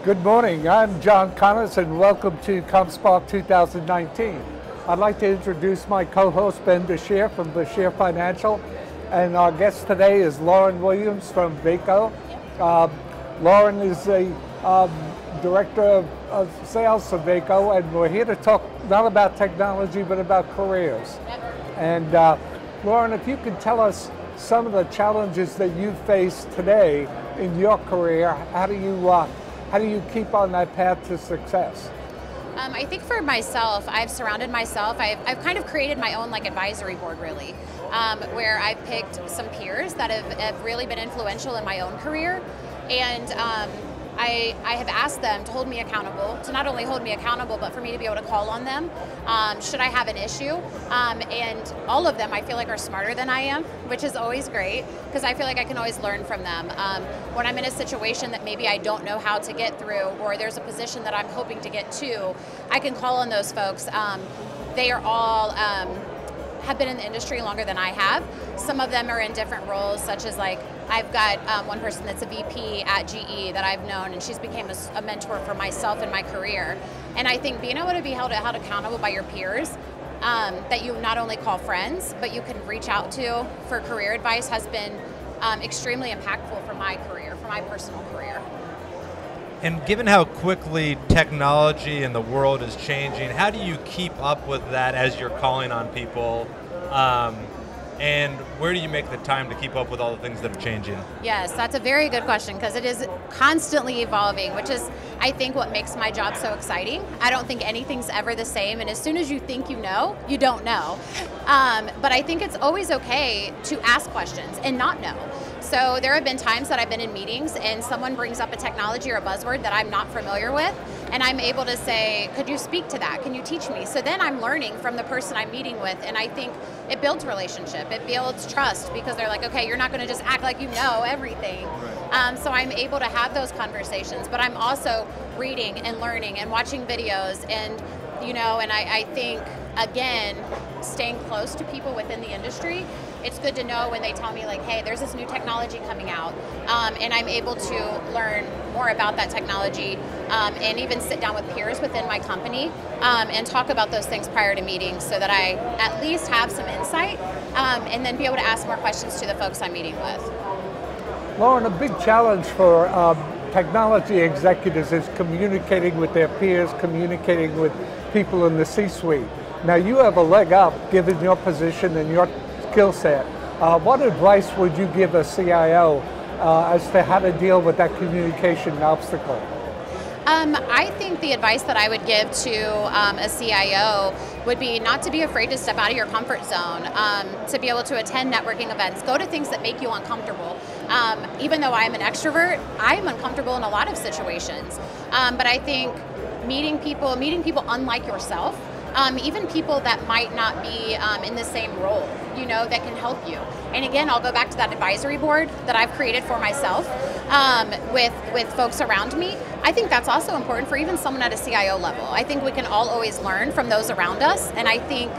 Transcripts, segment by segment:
Good morning, I'm John Connors and welcome to ComSpark 2019. I'd like to introduce my co-host Ben Beshear from Beshear Financial, and our guest today is Loran Williams from Vaco. Loran is the Director of Sales for Vaco, and we're here to talk not about technology but about careers. And Loran, if you could tell us some of the challenges that you face today in your career, how do you keep on that path to success? I think for myself, I've surrounded myself, I've kind of created my own advisory board really, where I've picked some peers that have really been influential in my own career, and I have asked them to hold me accountable, to not only hold me accountable, but for me to be able to call on them should I have an issue. And all of them I feel like are smarter than I am, which is always great, because I feel like I can always learn from them. When I'm in a situation that maybe I don't know how to get through, or there's a position that I'm hoping to get to, I can call on those folks. They are all have been in the industry longer than I have. Some of them are in different roles, such as I've got one person that's a VP at GE that I've known, and she's became a mentor for myself in my career. And I think being able to be held accountable by your peers that you not only call friends, but you can reach out to for career advice has been extremely impactful for my career, for my personal career. And given how quickly technology and the world is changing, how do you keep up with that as you're calling on people? And where do you make the time to keep up with all the things that are changing? Yes, that's a very good question, because it is constantly evolving, which is, I think, what makes my job so exciting. I don't think anything's ever the same, and as soon as you think you know, you don't know. But I think it's always okay to ask questions and not know. So there have been times that I've been in meetings and someone brings up a technology or a buzzword that I'm not familiar with, and I'm able to say, could you speak to that? Can you teach me? So then I'm learning from the person I'm meeting with, and I think it builds relationship, it builds trust, because they're like, okay, you're not gonna just act like you know everything. Right. So I'm able to have those conversations, but I'm also reading and learning and watching videos, and and I think, again, staying close to people within the industry, it's good to know when they tell me hey, there's this new technology coming out, and I'm able to learn more about that technology, and even sit down with peers within my company and talk about those things prior to meetings, so that I at least have some insight, and then be able to ask more questions to the folks I'm meeting with. Loran, a big challenge for technology executives is communicating with their peers, communicating with people in the C-suite. Now you have a leg up given your position and your skill set. What advice would you give a CIO as to how to deal with that communication obstacle? I think the advice that I would give to a CIO would be not to be afraid to step out of your comfort zone, to be able to attend networking events, go to things that make you uncomfortable. Even though I'm an extrovert, I'm uncomfortable in a lot of situations. But I think meeting people unlike yourself, even people that might not be in the same role, that can help you. And again, I'll go back to that advisory board that I've created for myself with folks around me. I think that's also important for even someone at a CIO level. I think we can all always learn from those around us, and I think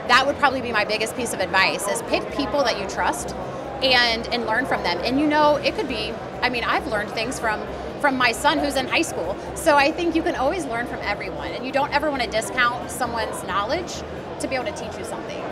that would probably be my biggest piece of advice, is pick people that you trust and learn from them. And it could be, I've learned things from my son who's in high school. So I think you can always learn from everyone, and you don't ever want to discount someone's knowledge to be able to teach you something,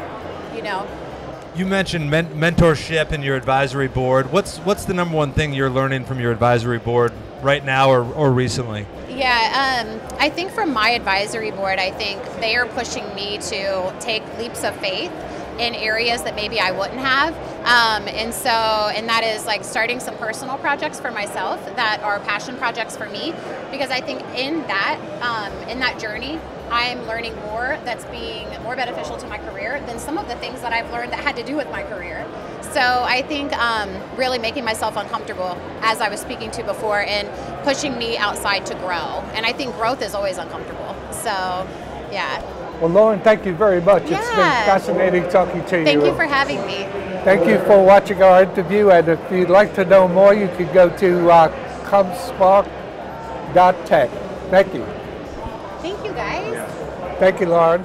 You mentioned mentorship in your advisory board. What's the number one thing you're learning from your advisory board right now or recently? Yeah, I think from my advisory board, I think they are pushing me to take leaps of faith in areas that maybe I wouldn't have, and that is starting some personal projects for myself that are passion projects for me, because I think in that journey I'm learning more that's being more beneficial to my career than some of the things that I've learned that had to do with my career. So I think really making myself uncomfortable, as I was speaking to before, and pushing me outside to grow, and I think growth is always uncomfortable. So yeah. Well, Loran, thank you very much. Yeah. It's been fascinating talking to you. Thank you for having me. Thank you for watching our interview, and if you'd like to know more, you can go to ComSpark Tech. Thank you. Thank you, guys. Thank you, Loran.